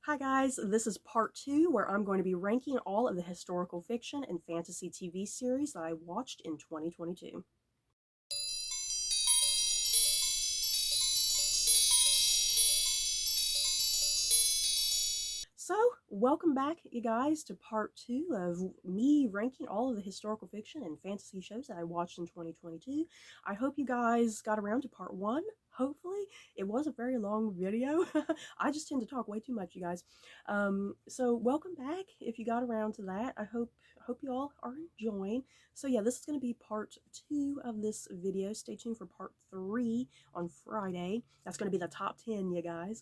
Hi guys, this is part 2 where I'm going to be ranking all of the historical fiction and fantasy TV series that I watched in 2022. So, welcome back, you guys, to part 2 of me ranking all of the historical fiction and fantasy shows that I watched in 2022. I hope you guys got around to part 1. Hopefully, it was a very long video. I just tend to talk way too much, you guys. So welcome back. If you got around to that, I hope you all are enjoying. So yeah, this is going to be part 2 of this video. Stay tuned for part 3 on Friday. That's going to be the top 10, you guys.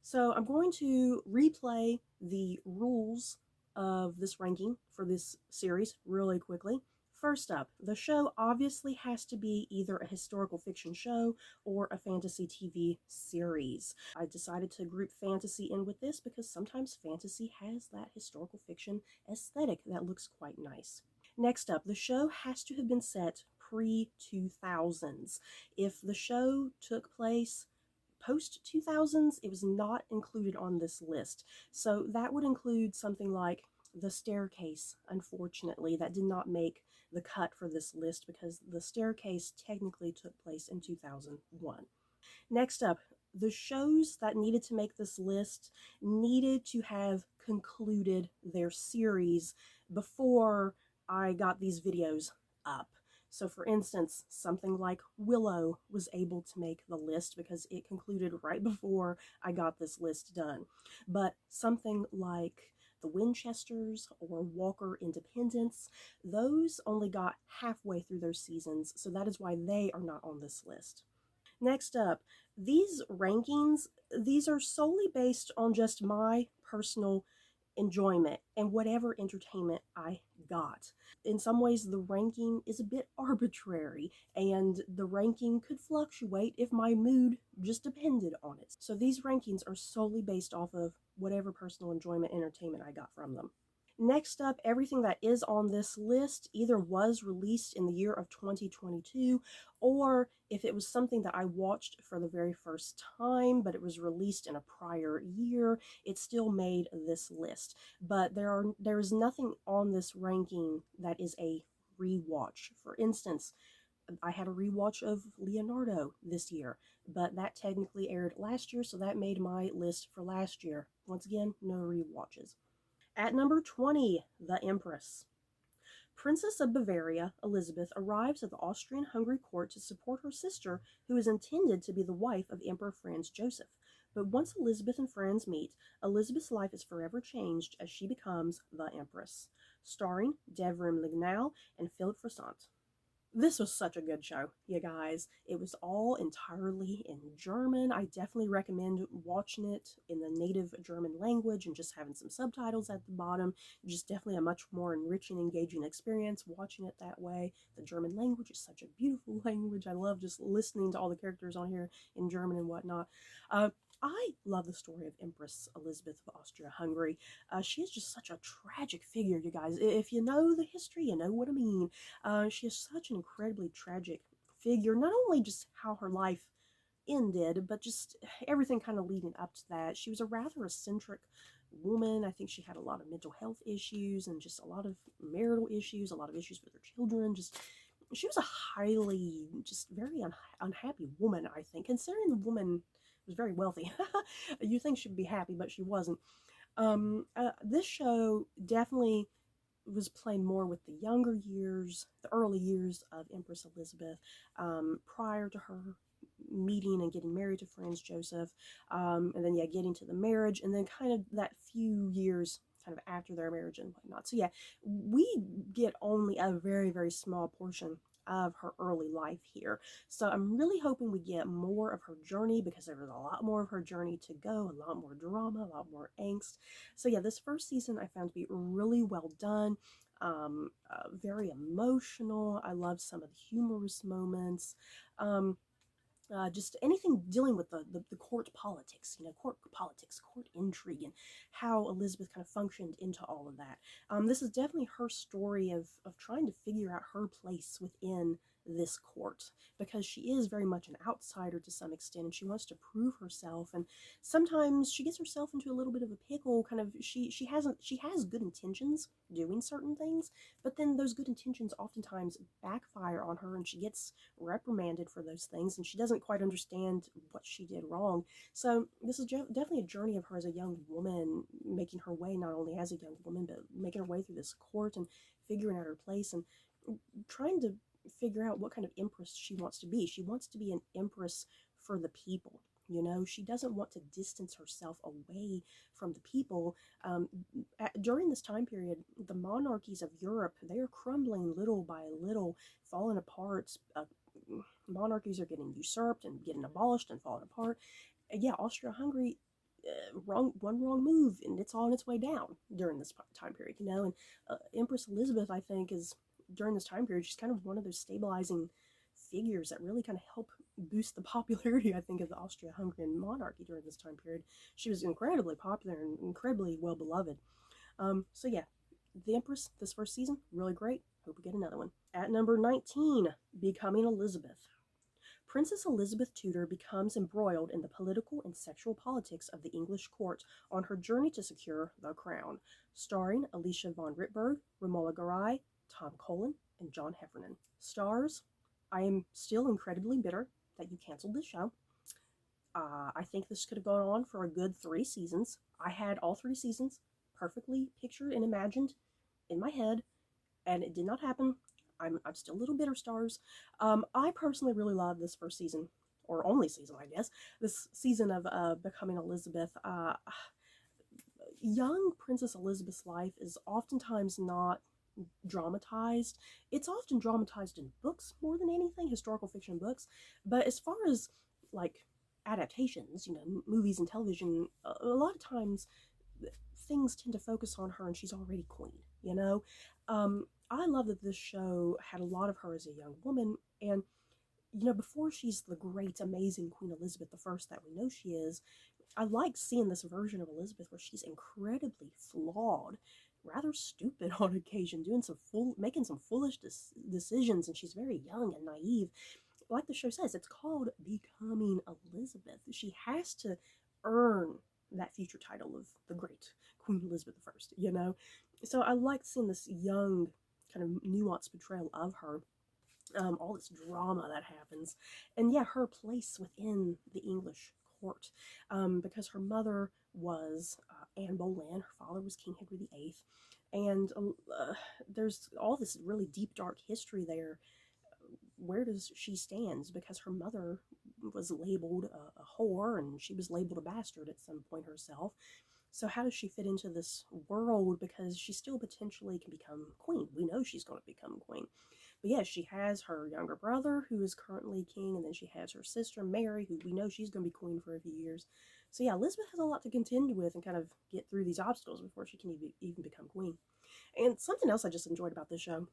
So I'm going to replay the rules of this ranking for this series really quickly. First up, the show obviously has to be either a historical fiction show or a fantasy TV series. I decided to group fantasy in with this because sometimes fantasy has that historical fiction aesthetic that looks quite nice. Next up, the show has to have been set pre-2000s. If the show took place post-2000s, it was not included on this list. So that would include something like The Staircase. Unfortunately, that did not make the cut for this list because The Staircase technically took place in 2001. Next up, the shows that needed to make this list needed to have concluded their series before I got these videos up. So for instance, something like Willow was able to make the list because it concluded right before I got this list done. But something like the Winchesters or Walker Independence, those only got halfway through their seasons, so that is why they are not on this list. Next up, these rankings, these are solely based on just my personal enjoyment and whatever entertainment I got. In some ways, the ranking is a bit arbitrary, and the ranking could fluctuate if my mood just depended on it. So these rankings are solely based off of whatever personal enjoyment entertainment I got from them. Next up, everything that is on this list either was released in the year of 2022, or if it was something that I watched for the very first time, but it was released in a prior year, it still made this list. But there is nothing on this ranking that is a rewatch. For instance, I had a rewatch of Leonardo this year, but that technically aired last year, so that made my list for last year. Once again, no rewatches. At number 20, The Empress. Princess of Bavaria, Elizabeth, arrives at the Austrian-Hungary court to support her sister, who is intended to be the wife of Emperor Franz Joseph. But once Elizabeth and Franz meet, Elizabeth's life is forever changed as she becomes the Empress. Starring Devrim Lignau and Philip Frissant. This was such a good show, you guys. It was all entirely in German. I definitely recommend watching it in the native German language and just having some subtitles at the bottom. Just definitely a much more enriching, engaging experience watching it that way. The German language is such a beautiful language. I love just listening to all the characters on here in German and whatnot. I love the story of Empress Elizabeth of Austria-Hungary. She is just such a tragic figure, you guys. If you know the history, you know what I mean. She is such an incredibly tragic figure, not only just how her life ended, but just everything kind of leading up to that. She was a rather eccentric woman. I think she had a lot of mental health issues and just a lot of marital issues, a lot of issues with her children. Just she was a highly, just very unhappy woman, I think, considering the woman was very wealthy. You think she'd be happy, but she wasn't. This show definitely was playing more with the younger years, the early years of Empress Elizabeth, prior to her meeting and getting married to Franz Joseph, and then yeah, getting to the marriage, and then kind of that few years kind of after their marriage and whatnot. So yeah, we get only a very, very small portion of her early life here. So I'm really hoping we get more of her journey because there was a lot more of her journey to go, a lot more drama, a lot more angst. So yeah, this first season I found to be really well done, very emotional. I love some of the humorous moments. Just anything dealing with the court politics, court politics, court intrigue, and how Elizabeth kind of functioned into all of that. This is definitely her story of trying to figure out her place within this court, because she is very much an outsider to some extent, and she wants to prove herself, and sometimes she gets herself into a little bit of a pickle. Kind of, she has good intentions doing certain things, but then those good intentions oftentimes backfire on her, and she gets reprimanded for those things, and she doesn't quite understand what she did wrong. So this is definitely a journey of her as a young woman, making her way not only as a young woman, but making her way through this court and figuring out her place and trying to figure out what kind of empress she wants to be. She wants to be an empress for the people. You know, she doesn't want to distance herself away from the people. During this time period, the monarchies of Europe, they are crumbling little by little, falling apart. Monarchies are getting usurped and getting abolished and falling apart. Yeah, Austria-Hungary, one wrong move and it's on its way down during this time period, you know. And Empress Elizabeth, I think, is during this time period, she's kind of one of those stabilizing figures that really kind of help boost the popularity, I think, of the Austria-Hungarian monarchy during this time period. She was incredibly popular and incredibly well beloved. So yeah, the Empress, this first season, really great. Hope we get another one. At number 19, Becoming Elizabeth. Princess Elizabeth Tudor becomes embroiled in the political and sexual politics of the English court on her journey to secure the crown. Starring Alicia von Rittberg, Romola Garai, Tom Cullen, and John Heffernan. Stars, I am still incredibly bitter that you canceled this show. I think this could have gone on for a good 3 seasons. I had all 3 seasons perfectly pictured and imagined in my head, and it did not happen. I'm still a little bitter, stars. I personally really love this first season, or only season, I guess. This season of Becoming Elizabeth. Young Princess Elizabeth's life is oftentimes not dramatized. It's often dramatized in books more than anything, historical fiction books. But as far as like adaptations, you know, movies and television, a lot of times things tend to focus on her and she's already queen, you know. I love that this show had a lot of her as a young woman, and you know, before she's the great, amazing Queen Elizabeth I that we know she is, I like seeing this version of Elizabeth where she's incredibly flawed, rather stupid on occasion, making some foolish decisions, and she's very young and naive. Like the show says, it's called Becoming Elizabeth. She has to earn that future title of the great Queen Elizabeth I, you know? So I like seeing this young, kind of nuanced portrayal of her. All this drama that happens, and yeah, her place within the English court, because her mother was Anne Boleyn, her father was King Henry VIII, and there's all this really deep, dark history there. Where does she stand? Because her mother was labeled a whore, and she was labeled a bastard at some point herself. So how does she fit into this world? Because she still potentially can become queen. We know she's going to become queen. But yes, she has her younger brother, who is currently king, and then she has her sister, Mary, who we know she's going to be queen for a few years. So yeah, Elizabeth has a lot to contend with and kind of get through these obstacles before she can even become queen. And something else I just enjoyed about this show,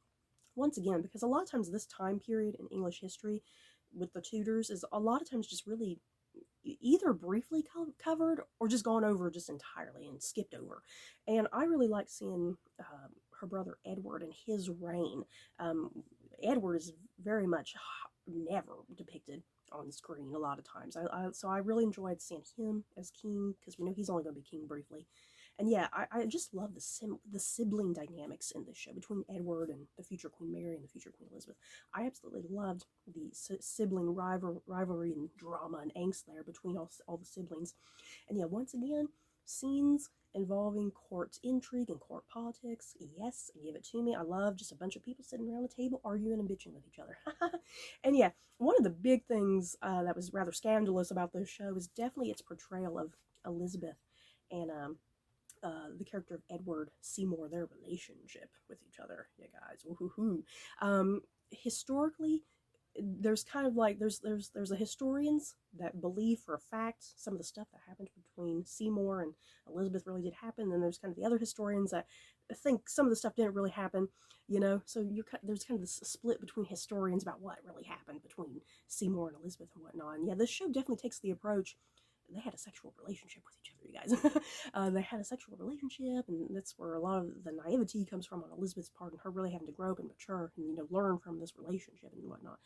once again, because a lot of times this time period in English history with the Tudors is a lot of times just really either briefly covered or just gone over just entirely and skipped over. And I really like seeing her brother Edward and his reign. Edward is very much never depicted on screen a lot of times. So I really enjoyed seeing him as king, because we know he's only going to be king briefly. And yeah, I just love the sibling dynamics in this show between Edward and the future Queen Mary and the future Queen Elizabeth. I absolutely loved the sibling rivalry and drama and angst there between all the siblings. And yeah, once again, scenes involving court intrigue and court politics. Yes, give it to me. I love just a bunch of people sitting around the table arguing and bitching with each other. And yeah, one of the big things that was rather scandalous about this show is definitely its portrayal of Elizabeth and the character of Edward Seymour, their relationship with each other. Yeah, guys. Woohoo. Historically, there's kind of like there's the historians that believe for a fact some of the stuff that happened between Seymour and Elizabeth really did happen. And then there's kind of the other historians that think some of the stuff didn't really happen, you know. So there's kind of this split between historians about what really happened between Seymour and Elizabeth and whatnot. And yeah, this show definitely takes the approach they had a sexual relationship with each other, you guys. They had a sexual relationship, and that's where a lot of the naivety comes from on Elizabeth's part, and her really having to grow up and mature and, you know, learn from this relationship and whatnot.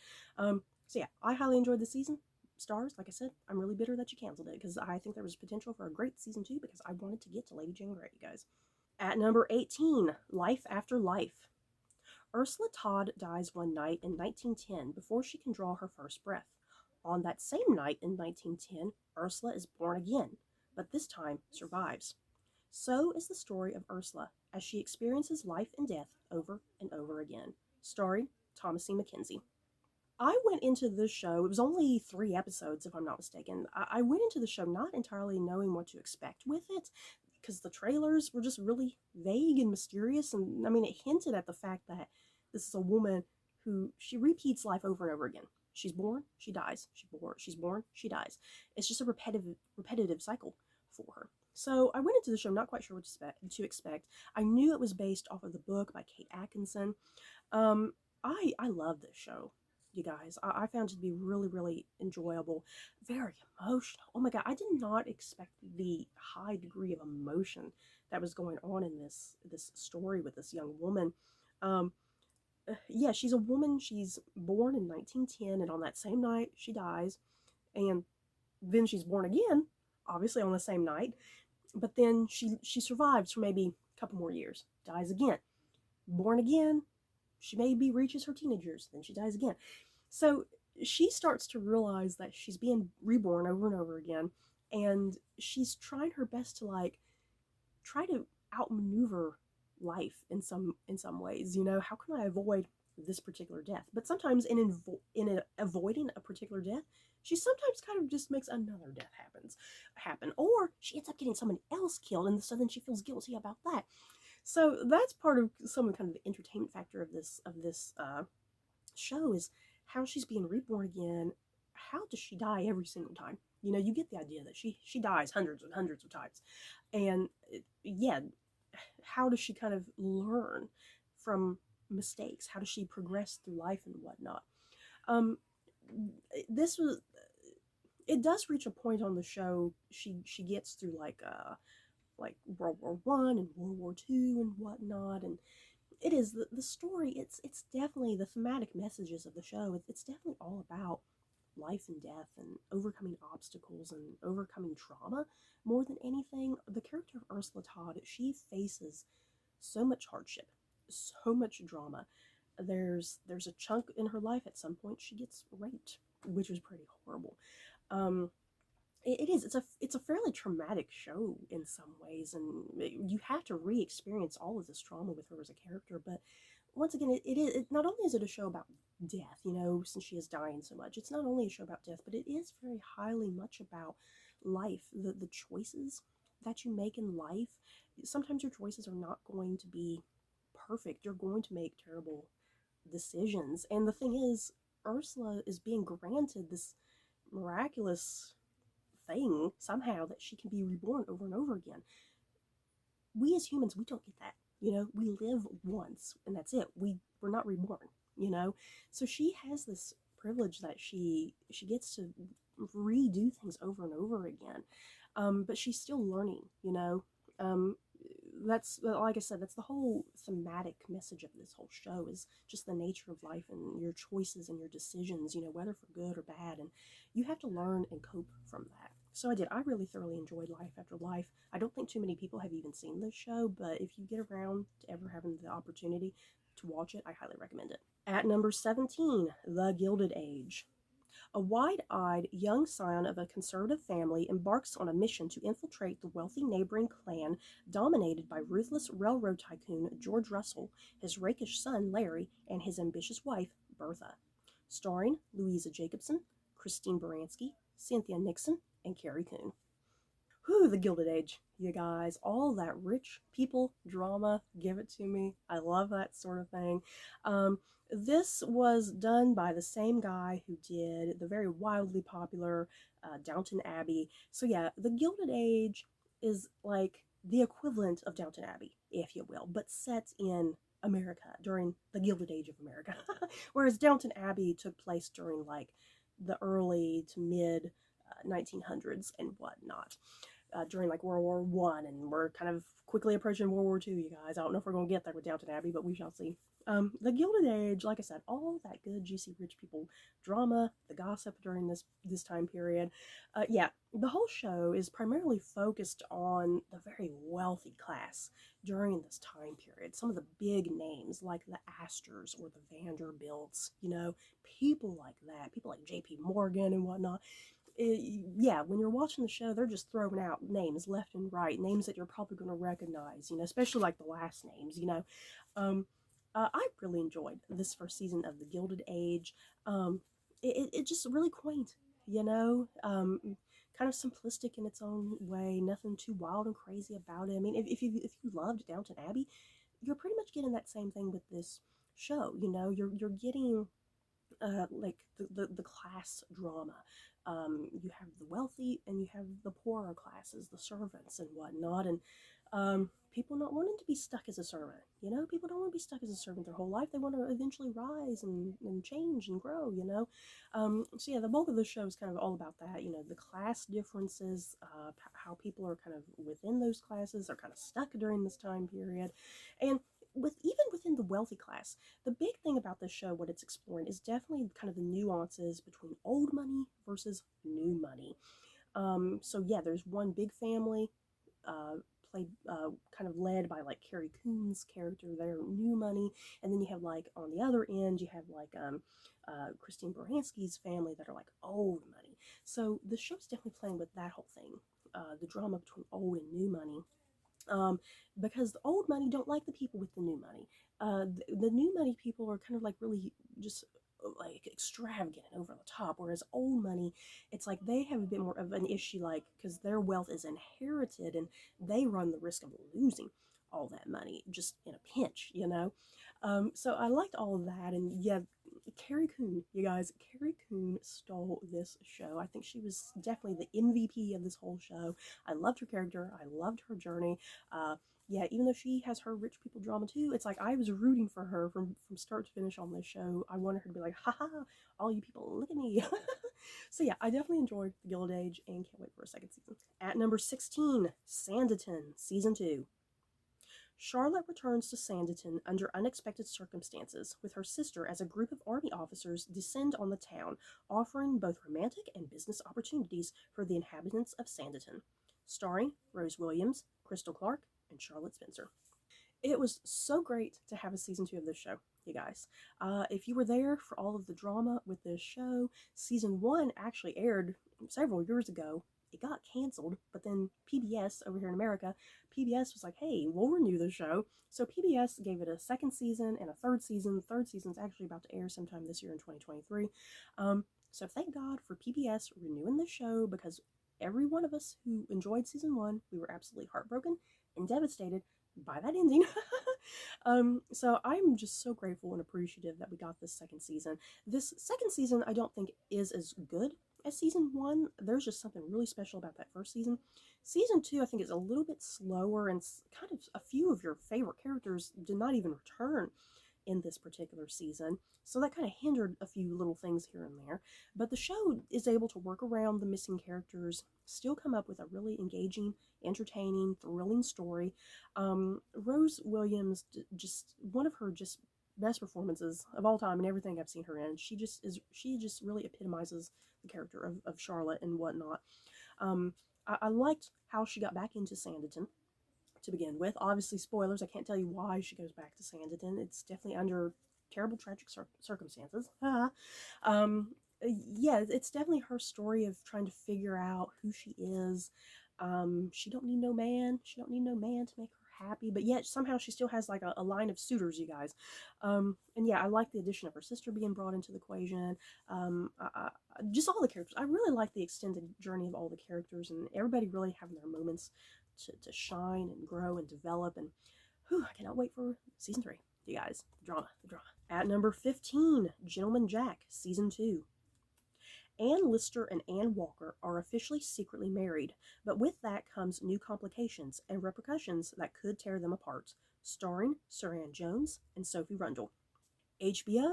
So yeah, I highly enjoyed this season. Stars, like I said, I'm really bitter that you canceled it, because I think there was potential for a great season 2, because I wanted to get to Lady Jane Grey, you guys. At number 18, Life After Life. Ursula Todd dies one night in 1910 before she can draw her first breath. On that same night in 1910, Ursula is born again, but this time survives. So is the story of Ursula as she experiences life and death over and over again. Starring Thomasin McKenzie. I went into this show, it was only 3 episodes if I'm not mistaken. I went into the show not entirely knowing what to expect with it, because the trailers were just really vague and mysterious. And I mean, it hinted at the fact that this is a woman who, she repeats life over and over again. She's born, she dies. She's born, she dies. It's just a repetitive cycle for her. So I went into the show not quite sure what to expect. I knew it was based off of the book by Kate Atkinson. I love this show, you guys. I found it to be really, really enjoyable, very emotional. Oh my god, I did not expect the high degree of emotion that was going on in this story with this young woman. Yeah, she's a woman. She's born in 1910, and on that same night she dies, and then she's born again, obviously on the same night. But then she survives for maybe a couple more years, dies again, born again. She maybe reaches her teenage years, then she dies again. So she starts to realize that she's being reborn over and over again, and she's trying her best to, like, try to outmaneuver life in some ways. You know, how can I avoid this particular death? But sometimes in avoiding a particular death, she sometimes kind of just makes another death happen, or she ends up getting someone else killed, and so then she feels guilty about that. So that's part of some of kind of the entertainment factor of this show, is how she's being reborn again. How does she die every single time? You know, you get the idea that she dies hundreds and hundreds of times, and yeah, how does she kind of learn from mistakes? How does she progress through life and whatnot? This was, it does reach a point on the show. She gets through like World War One and World War Two and whatnot, and it is the story. It's definitely the thematic messages of the show. It's definitely all about life and death and overcoming obstacles and overcoming trauma more than anything. The character of Ursula Todd, she faces so much hardship, so much drama. There's a chunk in her life at some point she gets raped, which was pretty horrible. It is. It's a fairly traumatic show in some ways, and you have to re-experience all of this trauma with her as a character. But once again, it not only is it a show about death, you know, since she is dying so much, it's not only a show about death, but it is very highly much about life, the choices that you make in life. Sometimes your choices are not going to be perfect. You're going to make terrible decisions, and the thing is, Ursula is being granted this miraculous thing somehow, that she can be reborn over and over again. We as humans, we don't get that. You know, we live once and that's it. We're not reborn, you know. So she has this privilege that she gets to redo things over and over again. But she's still learning, you know. That's, like I said, that's the whole thematic message of this whole show, is just the nature of life and your choices and your decisions, you know, whether for good or bad, and you have to learn and cope from that. So I really thoroughly enjoyed Life After Life. I don't think too many people have even seen this show, but if you get around to ever having the opportunity to watch it, I highly recommend it. At number 17, The Gilded Age. A wide-eyed young scion of a conservative family embarks on a mission to infiltrate the wealthy neighboring clan dominated by ruthless railroad tycoon George Russell, his rakish son Larry, and his ambitious wife Bertha. Starring Louisa Jacobson, Christine Baranski, Cynthia Nixon, and Carrie Coon. Whew, The Gilded Age, you guys. All that rich people drama, give it to me. I love that sort of thing. This was done by the same guy who did the very wildly popular Downton Abbey. So yeah, The Gilded Age is like the equivalent of Downton Abbey, if you will, but set in America during the Gilded Age of America. Whereas Downton Abbey took place during like the early to mid 1900s and whatnot. During like World War One, and we're kind of quickly approaching World War Two. You guys, I don't know if we're gonna get there with Downton Abbey, but we shall see. The Gilded Age, like I said, all that good, juicy, rich people drama, the gossip during this time period. Yeah, the whole show is primarily focused on the very wealthy class during this time period. Some of the big names like the Astors or the Vanderbilts, people like that, people like J.P. Morgan and whatnot. Yeah, when you're watching the show, they're just throwing out names left and right, names that you're probably going to recognize, especially like the last names. Um, I really enjoyed this first season of The Gilded Age. It just really quaint, kind of simplistic in its own way, nothing too wild and crazy about it. I mean, if you loved Downton Abbey, you're pretty much getting that same thing with this show. You're getting like the class drama. You have the wealthy and you have the poorer classes, the servants and whatnot, and people not wanting to be stuck as a servant. People don't want to be stuck as a servant their whole life. They want to eventually rise and change and grow. So yeah, the bulk of the show is kind of all about that. The class differences, how people are kind of within those classes, are kind of stuck during this time period, and even within the wealthy class, the big thing about this show, what it's exploring, is definitely kind of the nuances between old money versus new money. So yeah, there's one big family, played kind of led by like Carrie Coon's character there, new money, and then you have like on the other end you have like Christine Baranski's family that are like old money. So the show's definitely playing with that whole thing, the drama between old and new money. Because the old money don't like the people with the new money. The new money people are kind of like really just like extravagant and over the top, whereas old money, it's like they have a bit more of an issue, like because their wealth is inherited and they run the risk of losing all that money just in a pinch. So I liked all of that, and yeah, Carrie Coon, you guys, Carrie Coon stole this show. I think she was definitely the MVP of this whole show. I loved her character. I loved her journey. Yeah, even though she has her rich people drama too, it's like I was rooting for her from start to finish on this show. I wanted her to be like, haha, all you people, look at me. So yeah, I definitely enjoyed The Gilded Age and can't wait for a second season. At number 16, Sanditon, Season 2. Charlotte returns to Sanditon under unexpected circumstances, with her sister as a group of army officers descend on the town, offering both romantic and business opportunities for the inhabitants of Sanditon. Starring Rose Williams, Crystal Clark, and Charlotte Spencer. It was so great to have a season 2 of this show, you guys. If you were there for all of the drama with this show, season 1 actually aired several years ago. It got canceled, but then PBS over here in America, PBS was like, hey, we'll renew the show. So PBS gave it a second season and a third season. The third season's actually about to air sometime this year in 2023. So thank God for PBS renewing the show, because every one of us who enjoyed season 1, we were absolutely heartbroken and devastated by that ending. So I'm just so grateful and appreciative that we got this second season. This second season I don't think is as good as season 1. There's just something really special about that first season. Season 2 I think is a little bit slower, and kind of a few of your favorite characters did not even return in this particular season, so that kind of hindered a few little things here and there. But the show is able to work around the missing characters, still come up with a really engaging, entertaining, thrilling story. Rose Williams, just one of her just best performances of all time and everything I've seen her in. She just really epitomizes the character of Charlotte and whatnot. I liked how she got back into Sanditon to begin with. Obviously, spoilers, I can't tell you why she goes back to Sanditon. It's definitely under terrible, tragic circumstances. Yeah, it's definitely her story of trying to figure out who she is. She don't need no man. She don't need no man to make her happy, but yet somehow she still has like a line of suitors, you guys. And yeah, I like the addition of her sister being brought into the equation. Just all the characters. I really like the extended journey of all the characters, and everybody really having their moments to shine and grow and develop. And whew, I cannot wait for season 3. You guys, the drama. At number 15, Gentleman Jack, season 2. Anne Lister and Anne Walker are officially secretly married, but with that comes new complications and repercussions that could tear them apart. Starring Suranne Jones and Sophie Rundle. HBO,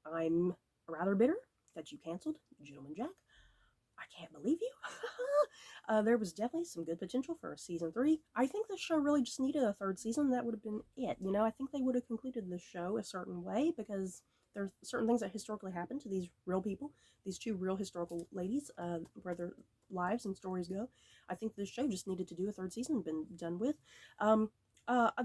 I'm rather bitter that you canceled Gentleman Jack. I can't believe you. There was definitely some good potential for a season 3. I think the show really just needed a third season. That would have been it. You know, I think they would have concluded the show a certain way because there's certain things that historically happened to these real people, these two real historical ladies, where their lives and stories go. I think this show just needed to do a third season and been done with.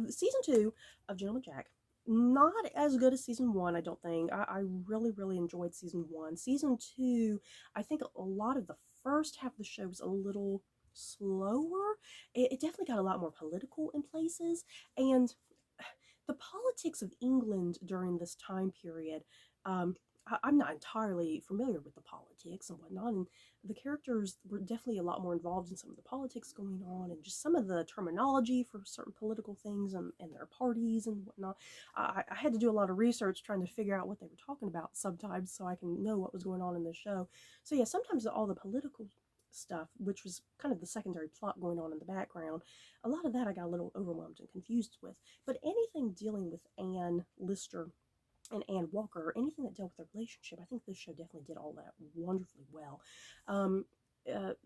Season 2 of Gentleman Jack, not as good as season 1, I don't think. I really, really enjoyed season 1. Season 2, I think a lot of the first half of the show was a little slower. It definitely got a lot more political in places, and the politics of England during this time period, I'm not entirely familiar with the politics and whatnot, and the characters were definitely a lot more involved in some of the politics going on and just some of the terminology for certain political things and their parties and whatnot. I had to do a lot of research trying to figure out what they were talking about sometimes so I can know what was going on in the show. So yeah, sometimes all the political stuff, which was kind of the secondary plot going on in the background, a lot of that I got a little overwhelmed and confused with. But anything dealing with Anne Lister and Anne Walker, or anything that dealt with their relationship, I think this show definitely did all that wonderfully well.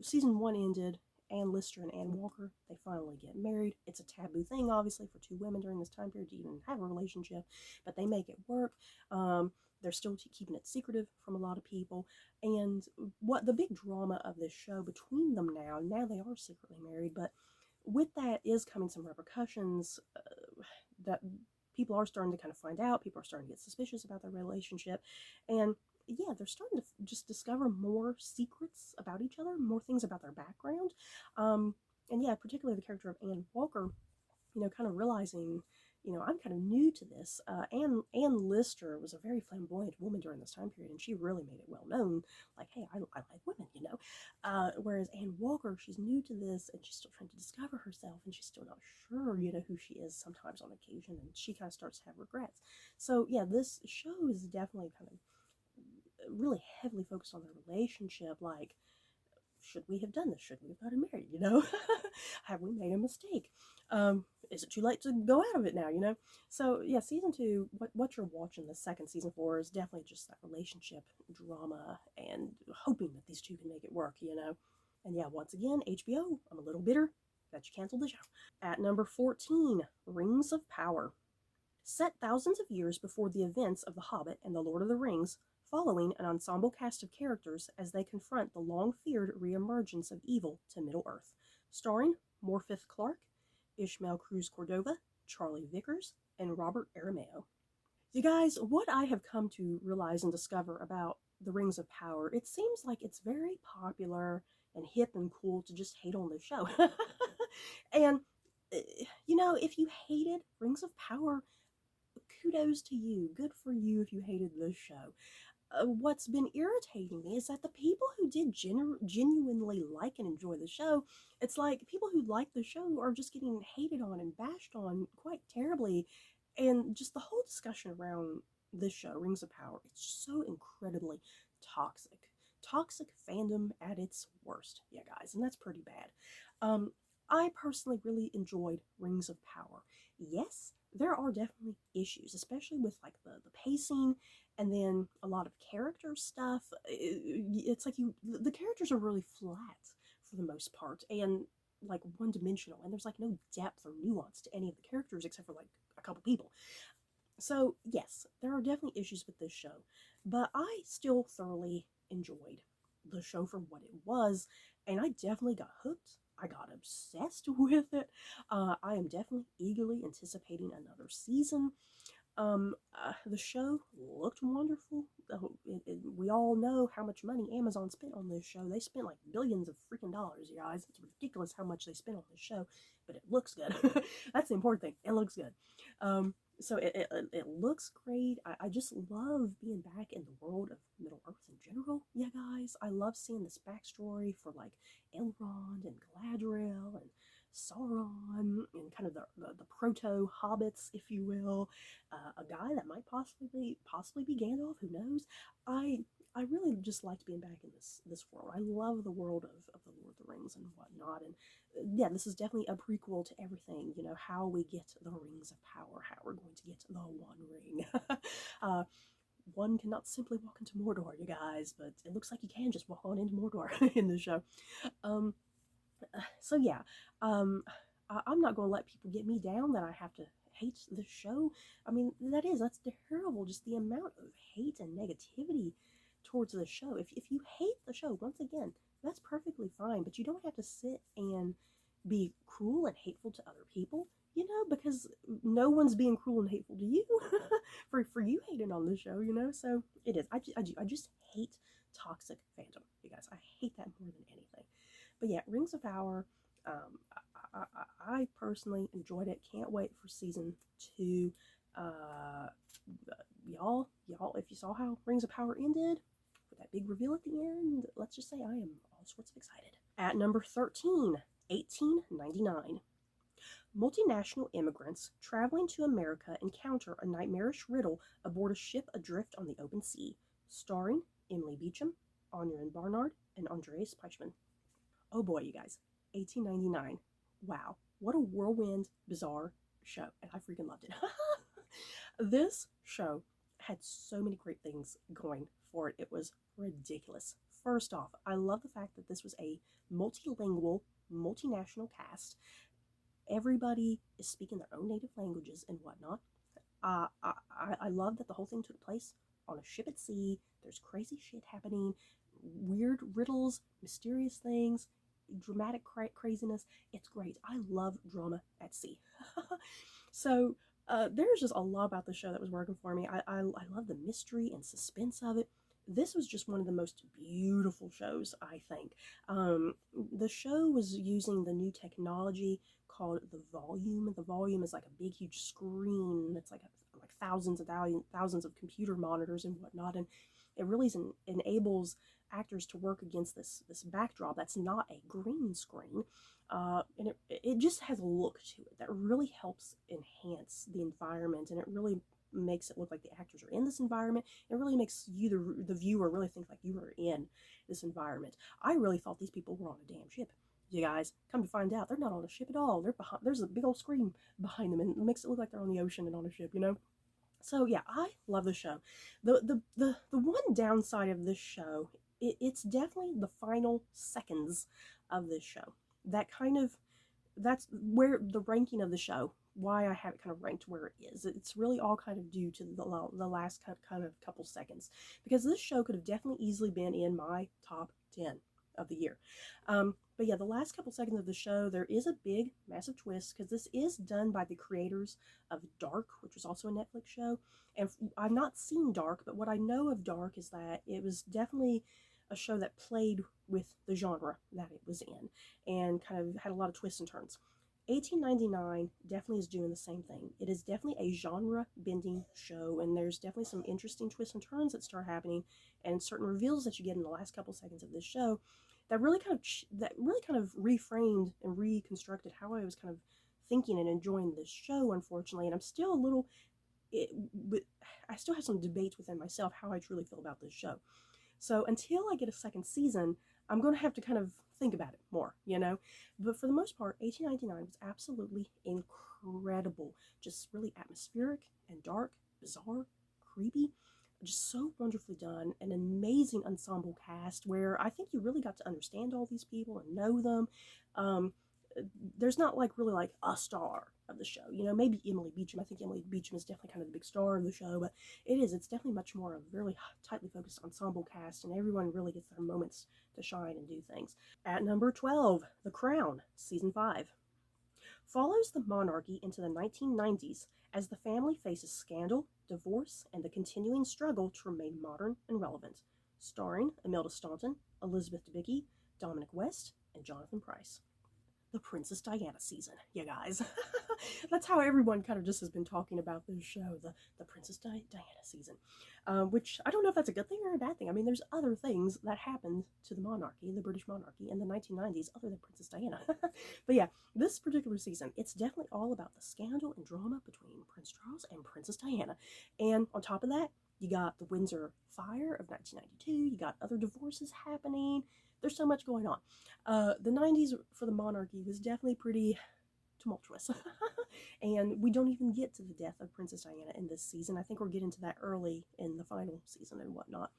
Season 1 ended. Anne Lister and Anne Walker, they finally get married. It's a taboo thing, obviously, for two women during this time period to even have a relationship, but they make it work. They're still keeping it secretive from a lot of people. And what the big drama of this show between them now they are secretly married, but with that is coming some repercussions that people are starting to kind of find out. People are starting to get suspicious about their relationship. And yeah, they're starting to just discover more secrets about each other, more things about their background. And yeah, particularly the character of Anne Walker, you know, kind of realizing, you know, I'm kind of new to this. Anne Lister was a very flamboyant woman during this time period, and she really made it well known, like, hey, I like women, you know. Whereas Anne Walker, she's new to this, and she's still trying to discover herself, and she's still not sure, you know, who she is sometimes on occasion, and she kind of starts to have regrets. So yeah, this show is definitely kind of really heavily focused on their relationship, like, should we have done this? Should we have gotten married? You know, have we made a mistake? Is it too late to go out of it now? You know, so yeah, season 2, what you're watching the second season for is definitely just that relationship drama and hoping that these two can make it work. You know, and yeah, once again, HBO, I'm a little bitter that you canceled the show. At number 14, Rings of Power. Set thousands of years before the events of The Hobbit and The Lord of the Rings, following an ensemble cast of characters as they confront the long-feared reemergence of evil to Middle-earth. Starring Morpeth Clark, Ishmael Cruz Cordova, Charlie Vickers, and Robert Aramayo. You guys, what I have come to realize and discover about the Rings of Power, it seems like it's very popular and hip and cool to just hate on the show. And, you know, if you hated Rings of Power, kudos to you. Good for you if you hated this show. What's been irritating me is that the people who did genuinely like and enjoy the show, it's like people who like the show are just getting hated on and bashed on quite terribly. And just the whole discussion around this show, Rings of Power, it's so incredibly toxic. Toxic fandom at its worst, yeah, guys, and that's pretty bad. I personally really enjoyed Rings of Power. Yes, there are definitely issues, especially with like the pacing and then a lot of character stuff. It's like the characters are really flat for the most part and like one-dimensional, and there's like no depth or nuance to any of the characters except for like a couple people. So yes, there are definitely issues with this show, but I still thoroughly enjoyed the show for what it was, and I definitely got hooked. I got obsessed with it. I am definitely eagerly anticipating another season. The show looked wonderful. We all know how much money Amazon spent on this show. They spent like billions of freaking dollars, you guys. It's ridiculous how much they spent on this show, but it looks good. That's the important thing. It looks good. So it looks great. I just love being back in the world of Middle Earth in general. Yeah, guys, I love seeing this backstory for like Elrond and Galadriel and Sauron and kind of the proto hobbits, if you will. A guy that might possibly be Gandalf. Who knows? I really just liked being back in this world. I love the world of the Lord of the Rings and whatnot. And yeah, this is definitely a prequel to everything. You know, how we get the Rings of Power, how we're going to get the One Ring. one cannot simply walk into Mordor, you guys, but it looks like you can just walk on into Mordor in the show. Um, so yeah, um, I'm not going to let people get me down that I have to hate the show. I mean, that's terrible. Just the amount of hate and negativity towards the show. If you hate the show, once again, that's perfectly fine, but you don't have to sit and be cruel and hateful to other people. You know, because no one's being cruel and hateful to you for you hating on the show. You know, so it is. I just hate toxic fandom, you guys. I hate that more than anything. But yeah, Rings of Power. Um, I personally enjoyed it. Can't wait for season 2. Uh, y'all, if you saw how Rings of Power ended with that big reveal at the end, let's just say I am all sorts of excited. At number 13, 1899. Multinational immigrants traveling to America encounter a nightmarish riddle aboard a ship adrift on the open sea. Starring Emily Beecham, Anya Barnard, and Andreas Peichman. Oh boy, you guys, 1899. Wow, what a whirlwind, bizarre show, and I freaking loved it. This show had so many great things going for it. It was ridiculous. First off, I love the fact that this was a multilingual, multinational cast. Everybody is speaking their own native languages and whatnot. I love that the whole thing took place on a ship at sea. There's crazy shit happening, weird riddles, mysterious things, dramatic craziness. It's great. I love drama at sea. So there's just a lot about the show that was working for me. I love the mystery and suspense of it. This was just one of the most beautiful shows, I think. The show was using the new technology called the Volume. The Volume is like a big, huge screen that's like thousands of computer monitors and whatnot, and it really enables actors to work against this backdrop that's not a green screen, and it just has a look to it that really helps enhance the environment, and it really makes it look like the actors are in this environment. It really makes you, the viewer, really think like you are in this environment. I really thought these people were on a damn ship. You guys, come to find out, they're not on a ship at all. They're behind. There's a big old screen behind them, and it makes it look like they're on the ocean and on a ship. You know. So yeah, I love the show. The one downside of this show, it's definitely the final seconds of this show. That's where the ranking of the show, why I have it kind of ranked where it is. It's really all kind of due to the last kind of couple seconds, because this show could have definitely easily been in my top 10 of the year. But yeah, the last couple seconds of the show, there is a big, massive twist, because this is done by the creators of Dark, which was also a Netflix show. And I've not seen Dark, but what I know of Dark is that it was definitely a show that played with the genre that it was in and kind of had a lot of twists and turns. 1899 definitely is doing the same thing. It is definitely a genre bending show, and there's definitely some interesting twists and turns that start happening, and certain reveals that you get in the last couple seconds of this show that really kind of reframed and reconstructed how I was kind of thinking and enjoying this show, unfortunately. And I'm still a little, I still have some debates within myself how I truly feel about this show. So until I get a second season, I'm going to have to kind of think about it more, you know? But for the most part, 1899 was absolutely incredible. Just really atmospheric and dark, bizarre, creepy. Just so wonderfully done. An amazing ensemble cast where I think you really got to understand all these people and know them. There's not like really like a star of the show, you know, maybe Emily Beecham. I think Emily Beecham is definitely kind of the big star of the show, but it's definitely much more of a really tightly focused ensemble cast, and everyone really gets their moments to shine and do things. At number 12, The Crown, Season 5. Follows the monarchy into the 1990s as the family faces scandal, divorce, and the continuing struggle to remain modern and relevant. Starring Imelda Staunton, Elizabeth Debicki, Dominic West, and Jonathan Pryce. The Princess Diana season, you guys. That's how everyone kind of just has been talking about this show, the Princess Diana season. Which I don't know if that's a good thing or a bad thing. I mean, there's other things that happened to the monarchy, the British monarchy, in the 1990s other than Princess Diana. But yeah, this particular season, it's definitely all about the scandal and drama between Prince Charles and Princess Diana. And on top of that, you got the Windsor Fire of 1992. You got other divorces happening. There's so much going on. The 90s for the monarchy was definitely pretty tumultuous. And we don't even get to the death of Princess Diana in this season. I think we're getting to that early in the final season and whatnot.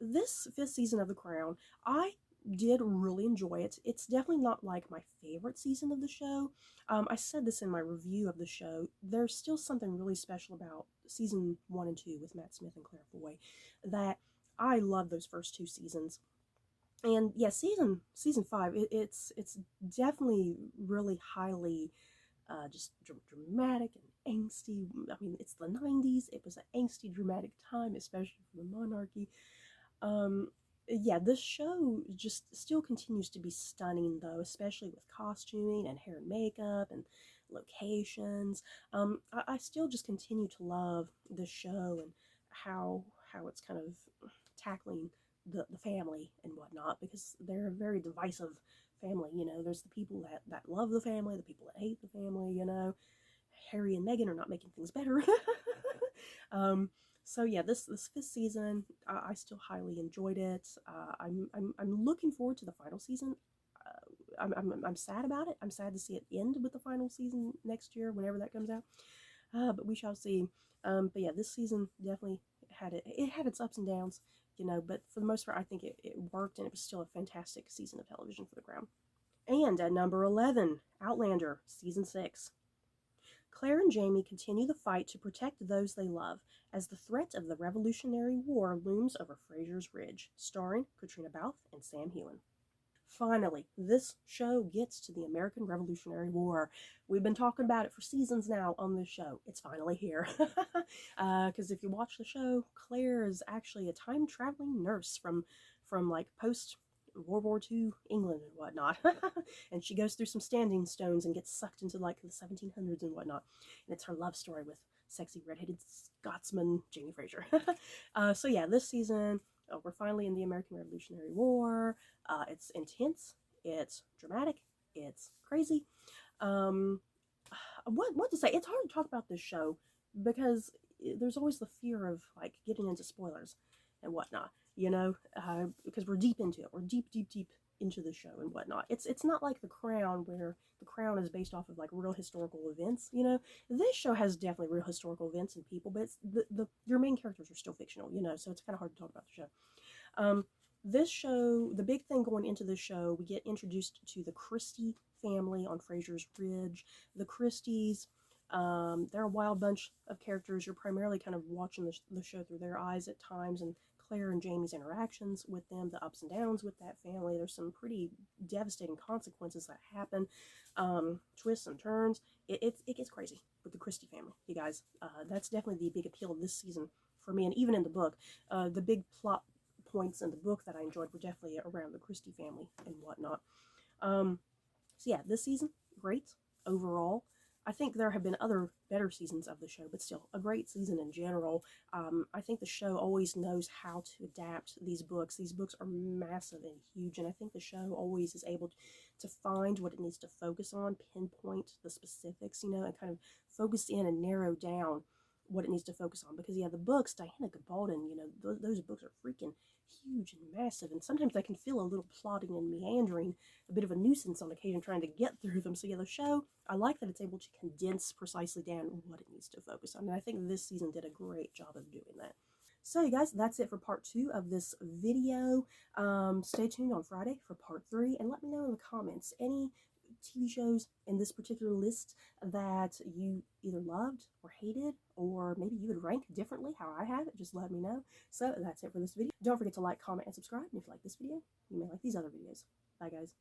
This 5th season of The Crown, I did really enjoy it. It's definitely not like my favorite season of the show. I said this in my review of the show. There's still something really special about season 1 and 2 with Matt Smith and Claire Foy that I love those first 2 seasons. And yeah, season 5, it's definitely really highly just dramatic and angsty. I mean, it's the 90s. It was an angsty, dramatic time, especially for the monarchy. Yeah, this show just still continues to be stunning, though, especially with costuming and hair and makeup and locations. I still just continue to love this show and how it's kind of tackling the family and whatnot, because they're a very divisive family. You know, there's the people that love the family, the people that hate the family. You know, Harry and Meghan are not making things better. So yeah, this 5th season, I still highly enjoyed it. I'm looking forward to the final season. I'm sad about it. I'm sad to see it end with the final season next year, whenever that comes out. But we shall see. But yeah, this season definitely it had its ups and downs, you know, but for the most part, I think it worked, and it was still a fantastic season of television for The Crown. And at number 11, Outlander, Season 6. Claire and Jamie continue the fight to protect those they love as the threat of the Revolutionary War looms over Fraser's Ridge, starring Katrina Balfe and Sam Heughan. Finally, this show gets to the American Revolutionary War. We've been talking about it for seasons now on this show. It's finally here. Because if you watch the show, Claire is actually a time-traveling nurse from like post-World War II England and whatnot. And she goes through some standing stones and gets sucked into like the 1700s and whatnot. And it's her love story with sexy redheaded Scotsman Jamie Fraser. So yeah, this season, we're finally in the American Revolutionary War. It's intense, it's dramatic, it's crazy. What to say? It's hard to talk about this show because there's always the fear of like getting into spoilers and whatnot, you know, because we're deep into it. We're deep into the show and whatnot. It's not like The Crown, where The Crown is based off of like real historical events, you know. This show has definitely real historical events and people, but it's your main characters are still fictional, you know, so it's kind of hard to talk about the show. This show, the big thing going into this show, we get introduced to the Christie family on Fraser's Ridge. The Christies, they're a wild bunch of characters. You're primarily kind of watching the show through their eyes at times, and Claire and Jamie's interactions with them, the ups and downs with that family. There's some pretty devastating consequences that happen, twists and turns. It gets crazy with the Christie family, you guys. That's definitely the big appeal of this season for me, and even in the book. The big plot points in the book that I enjoyed were definitely around the Christie family and whatnot. So yeah, this season, great overall. I think there have been other better seasons of the show, but still a great season in general. I think the show always knows how to adapt these books. These books are massive and huge, and I think the show always is able to find what it needs to focus on, pinpoint the specifics, you know, and kind of focus in and narrow down what it needs to focus on. Because yeah, the books, Diana Gabaldon, you know, those books are freaking huge and massive, and sometimes they can feel a little plodding and meandering, a bit of a nuisance on occasion trying to get through them. So yeah, the show, I like that it's able to condense precisely down what it needs to focus on, and I think this season did a great job of doing that. So you guys, that's it for part 2 of this video. Stay tuned on Friday for part 3, and let me know in the comments any TV shows in this particular list that you either loved or hated, or maybe you would rank differently how I have it. Just let me know. So that's it for this video. Don't forget to like, comment, and subscribe. And if you like this video, you may like these other videos. Bye, guys.